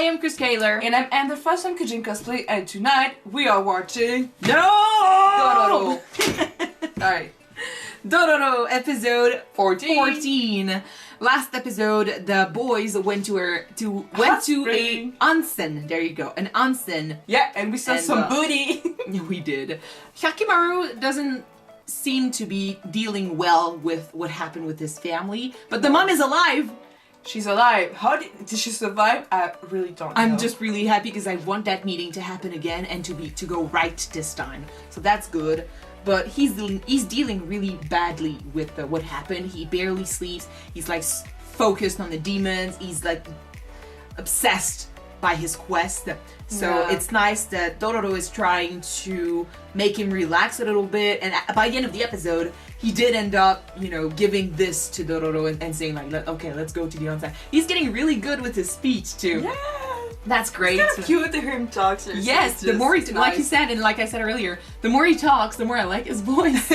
am Chris Kaler. And I'm Amber Fuss from Kujin Cosplay, and tonight we are watching Dororo! Alright. Dororo episode 14. Last episode, the boys went to a onsen. There you go, an onsen. Yeah, and we saw some booty. We did. Hyakkimaru doesn't seem to be dealing well with what happened with his family, but the mom is alive. She's alive. How did she survive? I really don't know. I'm just really happy because I want that meeting to happen again and to go right this time. So that's good. But he's dealing really badly with what happened. He barely sleeps. He's like focused on the demons. He's like obsessed by his quest. So it's nice that Dororo is trying to make him relax a little bit. And by the end of the episode, he did end up, you know, giving this to Dororo and saying like, okay, let's go to the onsen. He's getting really good with his speech too. Yeah. That's great. It's kind of cute to hear him talk. Seriously. Yes, the more he, like you said, and like I said earlier, the more he talks, the more I like his voice.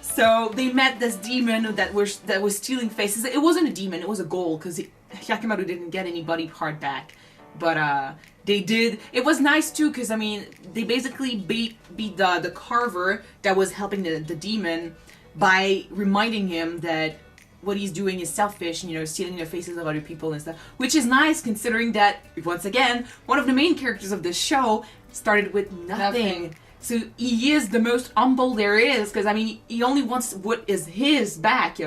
So they met this demon that was stealing faces. It wasn't a demon; it was a ghoul because Hyakkimaru didn't get any body part back, but they did. It was nice too because I mean they basically beat the carver that was helping the demon by reminding him that what he's doing is selfish, you know, stealing the faces of other people and stuff, which is nice considering that, once again, one of the main characters of this show started with nothing. So he is the most humble there is, because, I mean, he only wants what is his back.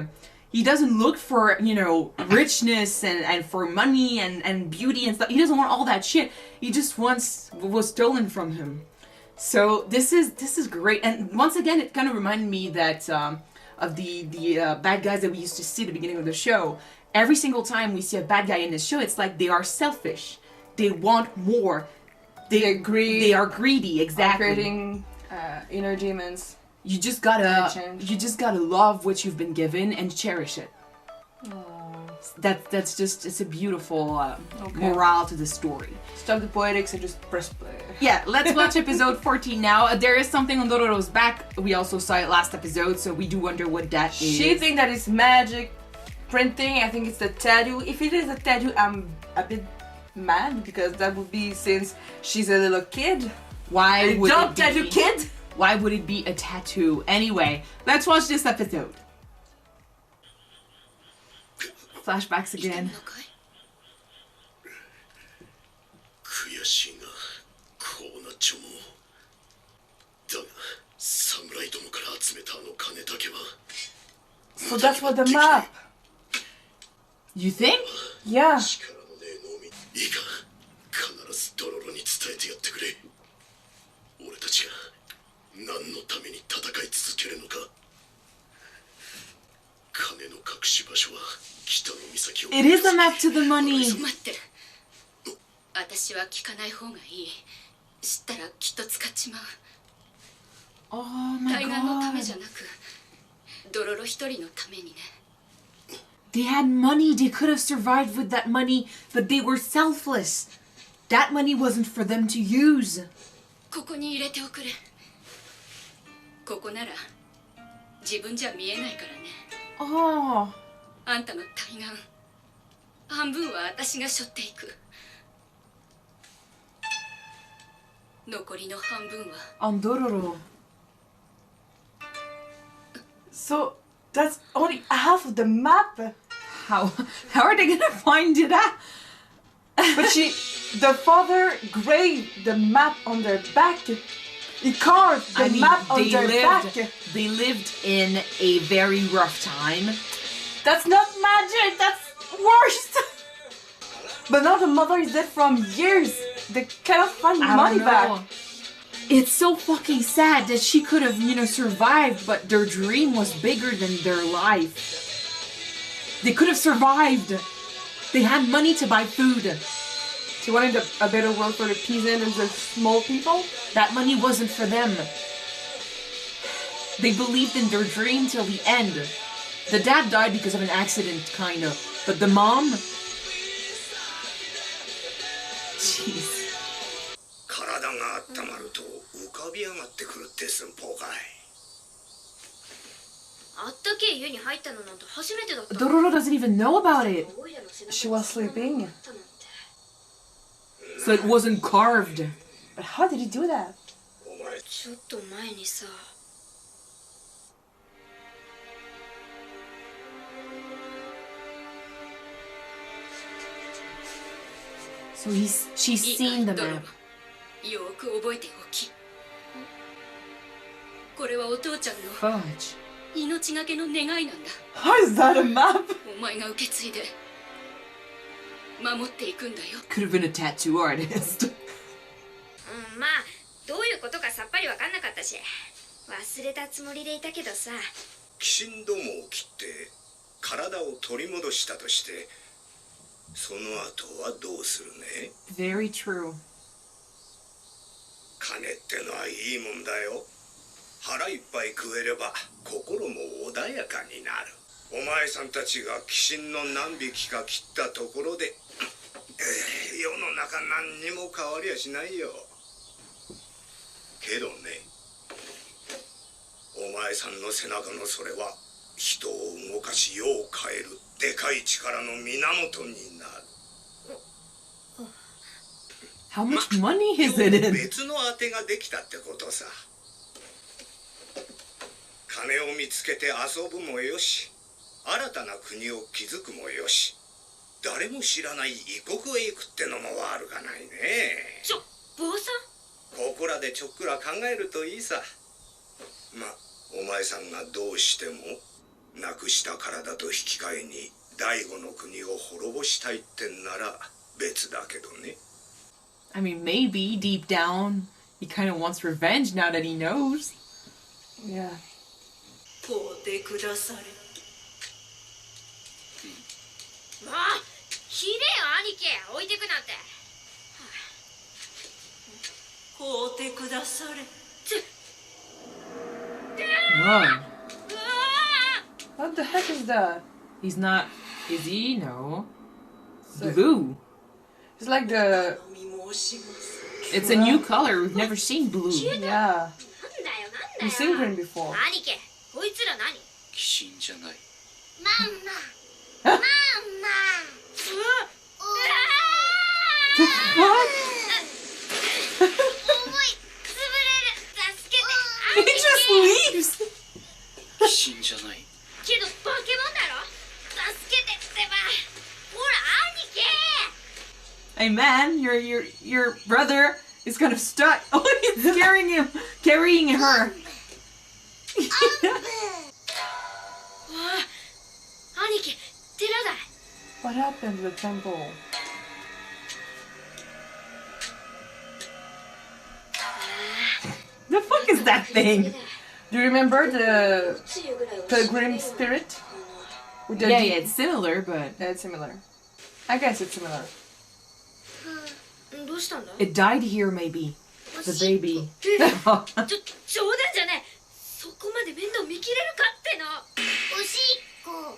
He doesn't look for, you know, richness and for money and beauty and stuff. He doesn't want all that shit. He just wants what was stolen from him. So this is great. And once again, it kind of reminded me that of the bad guys that we used to see at the beginning of the show. Every single time we see a bad guy in this show, it's like they are selfish. They want more. They are greedy, exactly. Creating inner demons. You just gotta love what you've been given and cherish it. That's just, it's a beautiful morale to the story. Stop the poetics and just press play. Yeah, let's watch episode 14 now. There is something on Dororo's back. We also saw it last episode, so we do wonder what that is. She thinks that it's magic printing. I think it's the tattoo. If it is a tattoo, I'm a bit mad because that would be since she's a little kid. Why would it be? Tattoo kid? Why would it be a tattoo? Anyway, let's watch this episode. Flashbacks again. So that's what the map. You think? Yeah. It is a map to the money. Oh my god. They had money. They could have survived with that money, but they were selfless. That money wasn't for them to use. Oh. On Dororo. So that's only half of the map. How are they gonna find it out? But the father graved the map on their back. He carved the map on their back. They lived in a very rough time. That's not magic. That's worse. But now the mother is dead from years. They cannot find the money back. It's so fucking sad that she could have, you know, survived, but their dream was bigger than their life. They could have survived. They had money to buy food. She wanted a better world for the peasants and the small people? That money wasn't for them. They believed in their dream till the end. The dad died because of an accident, kind of. But the mom... Jeez. Dororo doesn't even know about it. She was sleeping. So it wasn't carved. But how did he do that? ちょっと前にさ So she's seen the map. よく覚えておきこれはお父ちゃんの Fudge. 命がけの願いなんだ How is that a map? お前が受け継いで守っていくんだよ Could have been a tattoo artist. まあどういうことかさっぱりわかんなかったし忘れたつもりでいたけどさ鬼神どもを切って体を取り戻したとしてその後はどうするね Very true. 金ってのはいいもんだよ腹いっぱい食えれば心も穏やかになるお前さんたちが鬼神の何匹か切ったところで世の中何にも変わりやしないよけどねお前さんの背中のそれは人を動かし世を変えるでかい力の源になる How much money is it in? 別の当てができたってことさ金を見つけて遊ぶもよし新たな国を築くもよし誰も知らない異国へ行くってのも悪かないね坊さんここらでちょっくら考えるといいさまお前さんがどうしてもなくした体と引き換えに第五の国を滅ぼしたいってんなら別だけどね I mean, maybe deep down he kind of wants revenge now that he knows. Yeah. 買うてくだされまあひでえよ兄貴置いてくなんて買うてくだされ Run. What the heck is that? He's not. Is he? No. So- Blue. It's like the... It's a new color. We've never seen blue. Yeah. なんだよなんだ We've よ seen green before. 兄貴こいつら何鬼神じゃないマンママンマ What? 重い潰れる助けて He 兄貴 just leaves. 鬼神じゃないけど化け物だろ助けてってばほら兄貴 Hey man, your brother is kind of stuck. Oh, he's carrying her. わあ兄貴寺だ What happened to the temple? The fuck is that thing? Do you remember the pilgrim spirit? With the Yeah, deep- yeah, it's similar, but Yeah, it's similar. I guess it's similar. どうしたんだ it died here maybe. The baby. 冗談じゃねえそこまで面倒見きれるかってのおしっこ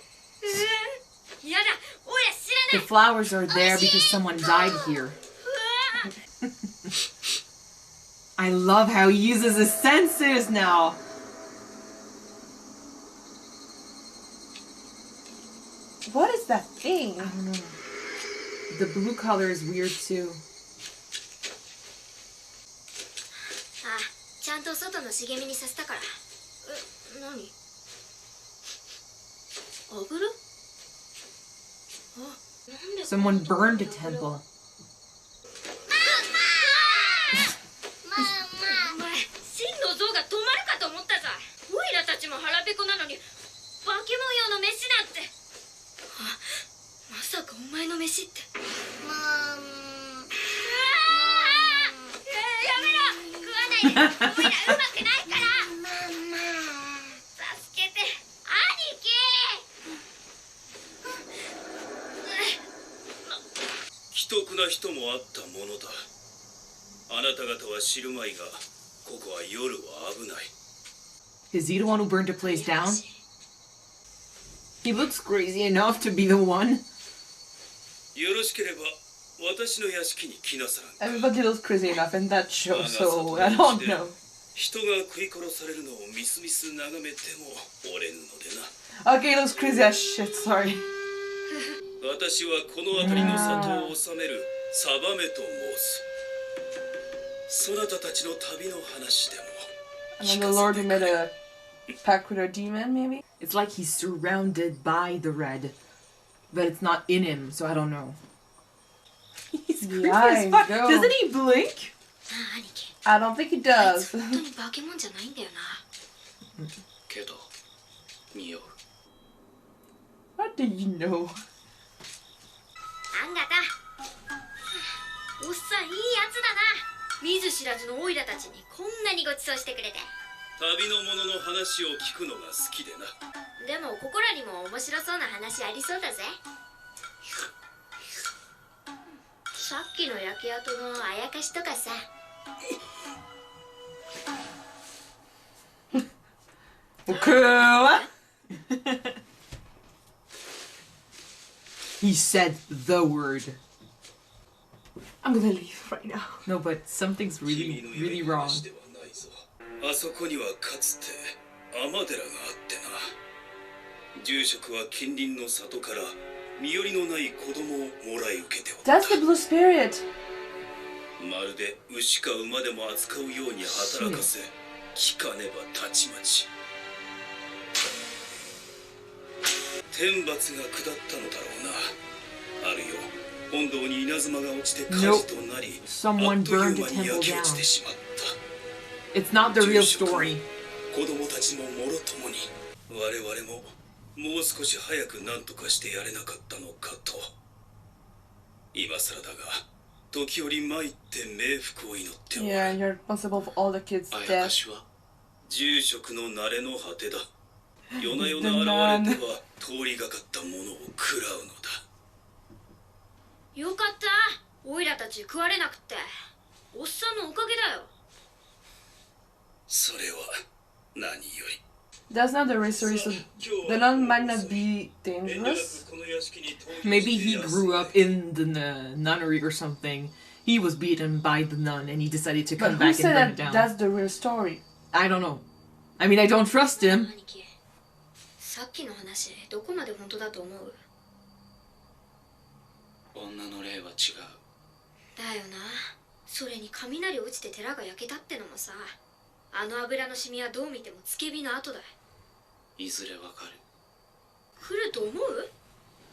やだおや知ら The ない flowers are there because someone died here. I love how he uses his senses now. What is that thing? I don't know. The blue color is weird too. あちゃんと外の茂みにさせたから何油あなんで Someone burned a temple. お前真の像が止まるかと思ったさオイラたちも腹ペコなのに化け物用の飯なんてあまさかお前の飯ってやめろ食わないでオイラうまくないから助けて兄貴奇特な人もあったものだあなた方は知るまいがここは夜は危ない Is he the one who burned the place down? He looks crazy enough to be the one. よろしければ私の屋敷に来なさらんか Everybody looks crazy enough in that show, so I don't know. 人が食い殺されるのをみすみす眺めても折れぬのでな Okay, looks crazy as shit, sorry. 私はこの辺りの里を治めるサバメと申す。そなたたちの旅の話でも And then the Lord who made a pact with a demon, maybe? It's like he's surrounded by the red, but it's not in him, so I don't know. He's creepy as fuck. go. Doesn't he blink? なあ兄貴 I don't think he あいつ does. 本当に化け物じゃないんだよなけど匂う。 What do you know? あんがたおっさんいいやつだな見ず知らずのオイラたちにこんなにご馳走してくれて旅の者の話を聞くのが好きでな。でもここらにも面白そうな話ありそうだぜさっきの焼け跡のあやかしとかさ Cool. He said the word. I'm gonna leave right now. No, but something's really, 君の really 良い wrong. 話ではないぞ。あそこにはかつて尼寺があってな。住職は近隣の里から身寄りのない子供をもらい受けておった。 That's the blue spirit. まるで牛か馬でも扱うように働かせ、聞かねばたちまち天罰が下ったのだろうな。あるよ、本堂に稲妻が落ちて火事となり、 Someone あっという burned 間 a に temple 焼け down. 落ちてしまった。 It's not the real story. 子供たちももろともに我々ももう少し早く何とかしてやれなかったのかと。今更だが時折参って冥福を祈っておる。 Yeah, you're responsible for all the kids' あやか death. しは住職の慣れの果てだ。夜な夜な The 現れては通りがかったものを食らうのだ。よかったオイラたち食われなくっておっさんのおかげだよそれは何より。 That's not the real story, so the nun might not be 遠慮な dangerous. くこの屋敷に投入 Maybe して he やす grew up in the nunnery or something. He was beaten by the nun and he decided to But come who back and said burn it that down. that's the real story? I don't know. I mean, I don't trust him. 兄貴さっきの話どこまで本当だと思う女の霊は違う。だよなそれに雷落ちて寺が焼けたってのもさあの油のシミはどう見てもつけ火の跡だいずれわかる。来ると思う鬼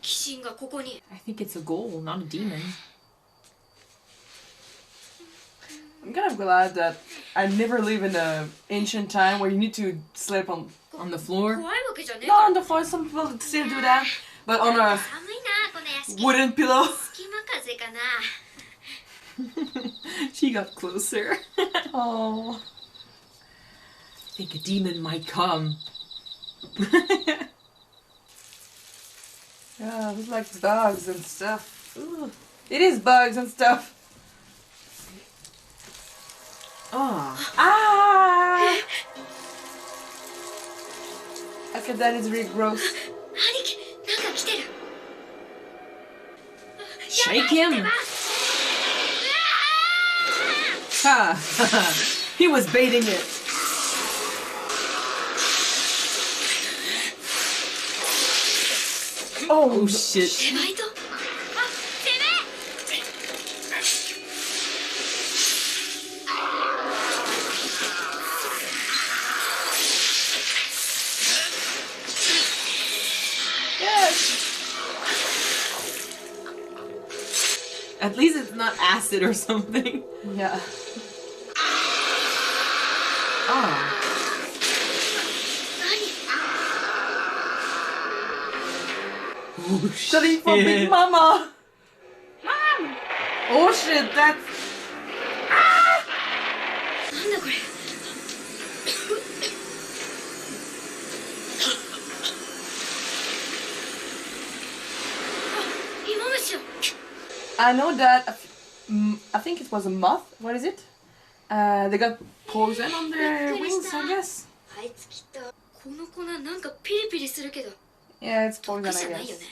神がここに I think it's a ghoul, not a demon. I'm kind of glad that I never live in an ancient time where you need to sleep on. On the floor? 怖いわけじゃねえ Not か on the floor, some people still do that. But on a 寒いなこの屋敷 wooden pillow. 隙間風かな She got closer. Oh. I think a demon might come. Yeah, it was like bugs and stuff. Ooh. It is bugs and stuff. Ah. Ah! Okay, that is really gross. 兄貴なんか来てる Shake him! うわ Ha! He was baiting it. Oh shit. 手前とあてめえ At least it's not acid or something. Yeah. Ah. 何 Oh, Studying for Big Mama. Mom. Oh shit, that's なんだこれ あ芋虫よ I know that I think it was a moth. What is it? They got poison on their wings, I guess. あいつきっとこの粉なんかピリピリするけど Yeah, it's 毒 poison, じ I ゃないよ guess. ね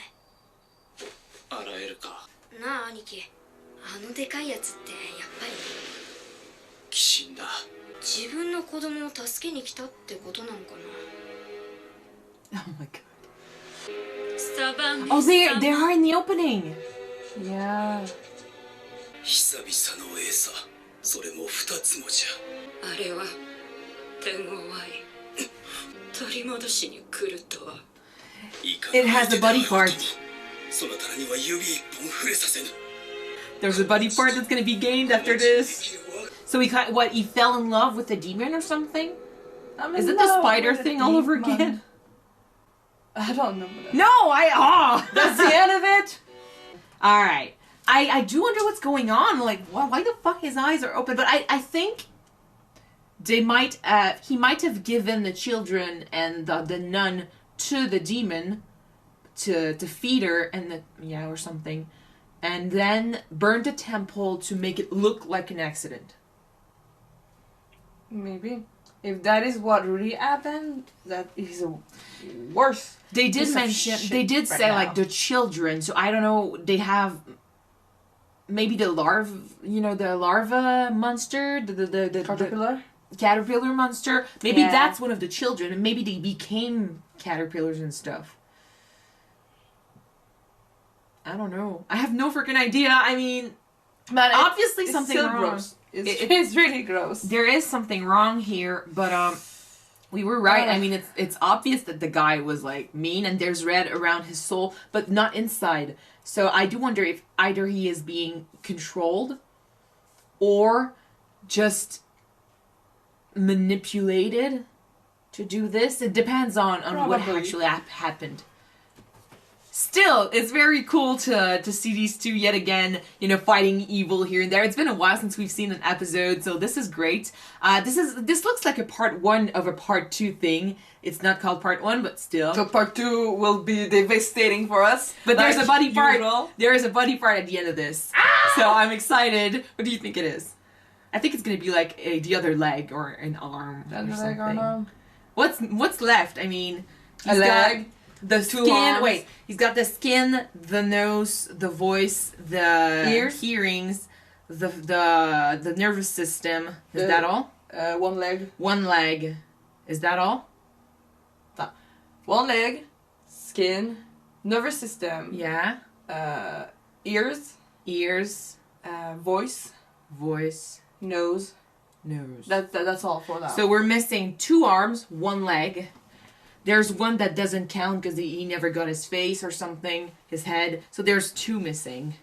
洗えるか。なあ兄貴あのでかいやつってやっぱり鬼神だ。自分の子供を助けに来たってことなのかな Oh my god. サバメ Oh, they are in the opening. Yeah. 久々の餌、それも2つもじゃ。あれは天豪愛取り戻しに来るとは。 It has a buddy part. そなたらには指一本触れさせぬ。 There's a buddy part that's gonna be gained after this. So he fell in love with a demon or something? Is it the spider thing all over again? I don't know. No, That's the end of it. Alright. I do wonder what's going on. Like, why the fuck his eyes are open? But I think he might have given the children and the nun to the demon to feed her or something, and then burned the temple to make it look like an accident. Maybe. If that is what really happened, that is a worse. They did say now. like the children, so I don't know, they have maybe the larva monster, the Caterpillar? caterpillar monster. Maybe Yeah. that's one of the children, and maybe they became caterpillars and stuff. I don't know. I have no freaking idea. I mean, But obviously it's something still wrong. Gross. It's really gross. There is something wrong here, but we were right. I mean, it's obvious that the guy was like mean, and there's red around his soul, but not inside. So I do wonder if either he is being controlled or just manipulated to do this. It depends on what Probably. actually happened. Still, it's very cool to see these two yet again, fighting evil here and there. It's been a while since we've seen an episode, so this is great. This looks like a part 1 of a part 2 thing. It's not called part 1, but still. So part 2 will be devastating for us. But there's a buddy part. usual. There is a buddy part at the end of this. So I'm excited. What do you think it is? I think it's gonna be like the other leg or an arm or Another leg or something. an arm. What's left? I mean, A leg. the Two skin. arms. Wait, he's got the skin, the nose, the voice, the Ears. hearings, the nervous system. Is The- that all? One leg. One leg. Is that all? One leg. Skin. Nervous system. Yeah. Ears. Ears, Voice. voice, Nose. nose. That's all for now. So we're missing 2 arms, 1 leg. There's one that doesn't count because he never got his face or something, his head. So there's 2 missing.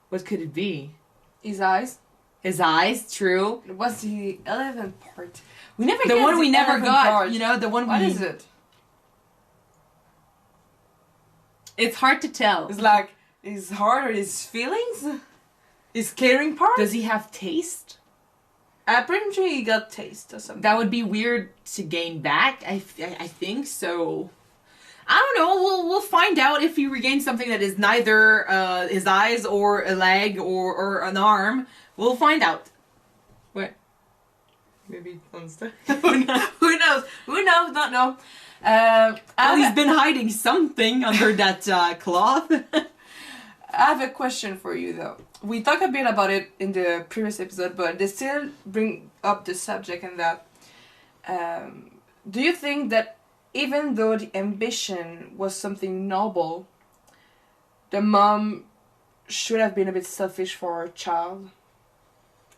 What could it be? his eyes. His eyes, true. What's the 11th part? We never The get one we never 11th got, part. the one What we... is it? It's hard to tell. It's like his heart or his feelings? His caring part? Does he have taste? I'm pretty sure he got taste or something. That would be weird to gain back, I think, so... I don't know, we'll find out if he regains something that is neither his eyes or a leg or an arm. We'll find out. What? Maybe monster. Who knows? Who knows? Don't know. Well, he's been hiding something under that cloth. I have a question for you though. We talked a bit about it in the previous episode, but they still bring up the subject and that. Do you think that even though the ambition was something noble, the mom should have been a bit selfish for her child?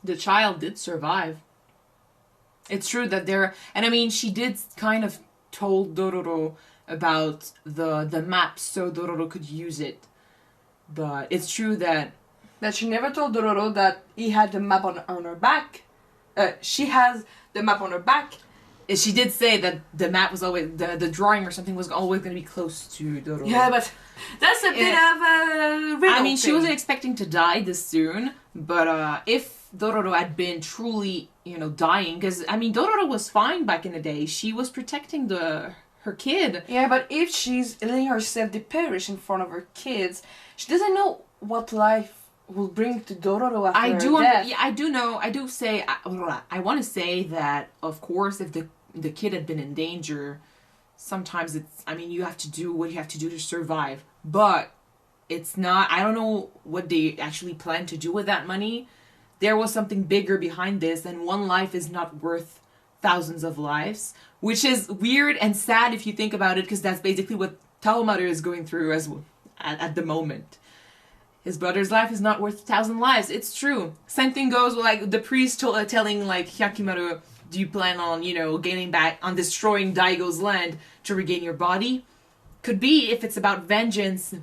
The child did survive. It's true that there... And I mean, she did kind of told Dororo about the map so Dororo could use it. But it's true that... That she never told Dororo that he had the map on her back. She has the map on her back. She did say that the map was always... The drawing or something was always going to be close to Dororo. Yeah, but that's a bit of a riddle I mean, she thing. wasn't expecting to die this soon. But if Dororo had been truly, dying... Because, I mean, Dororo was fine back in the day. She was protecting her kid. Yeah, but if she's letting herself perish in front of her kids, she doesn't know what life will bring to Dororo after her death. I do know. I do say. I want to say that, of course, if the kid had been in danger, sometimes it's. I mean, you have to do what you have to do to survive. But it's not. I don't know what they actually plan to do with that money. There was something bigger behind this, and one life is not worth thousands of lives, which is weird and sad if you think about it, because that's basically what Taomaru is going through at the moment. his brother's life is not worth 1,000 lives. It's true. Same thing goes with, like, the priest telling, like, Hyakimaru, do you plan on, you know, getting back, on destroying Daigo's land to regain your body? Could be, if it's about vengeance,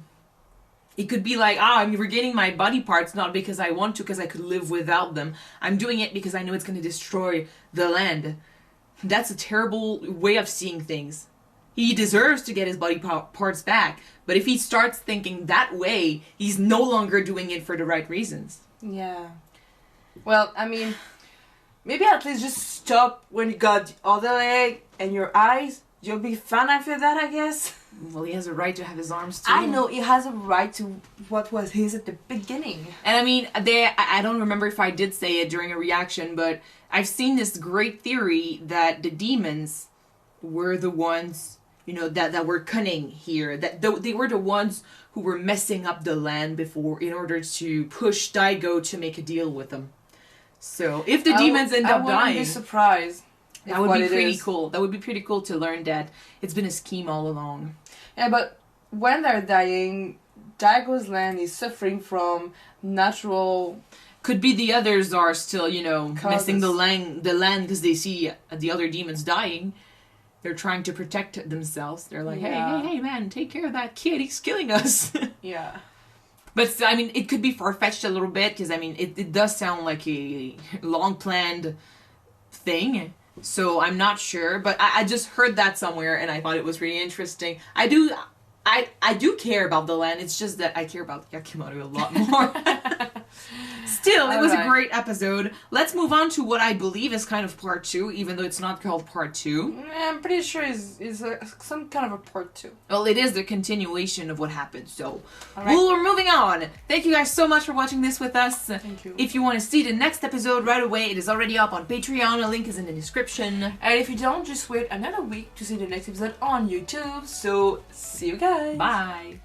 it could be like, I'm regaining my body parts not because I want to, because I could live without them. I'm doing it because I know it's going to destroy the land. That's a terrible way of seeing things. He deserves to get his body parts back, but if he starts thinking that way, he's no longer doing it for the right reasons. Yeah. Well, I mean, maybe at least just stop when you got the other leg and your eyes. You'll be fine after that, I guess. Well, he has a right to have his arms too. I know, he has a right to what was his at the beginning. And I mean, I don't remember if I did say it during a reaction, but I've seen this great theory that the demons were the ones, you know, that were cunning here. That they were the ones who were messing up the land before in order to push Daigo to make a deal with them. So if the demons end up dying, I wouldn't be surprised. That would be pretty cool. That would be pretty cool to learn that it's been a scheme all along. Yeah, but when they're dying, Daigo's land is suffering from natural... Could be the others are still, you know, messing the land because they see the other demons dying. They're trying to protect themselves. They're like, hey, man, take care of that kid. He's killing us. Yeah. But, I mean, it could be far-fetched a little bit because, I mean, it does sound like a long-planned thing. So I'm not sure, but I just heard that somewhere and I thought it was really interesting. I do care about the land. It's just that I care about Hyakimaru a lot more. Still, it was a great episode. Let's move on to what I believe is kind of part 2, even though it's not called part 2. I'm pretty sure it's some kind of a part 2. Well, it is the continuation of what happened, so we're moving on. Thank you guys so much for watching this with us. Thank you. If you want to see the next episode right away, it is already up on Patreon. A link is in the description. And if you don't, just wait another week to see the next episode on YouTube. So, see you guys. Bye.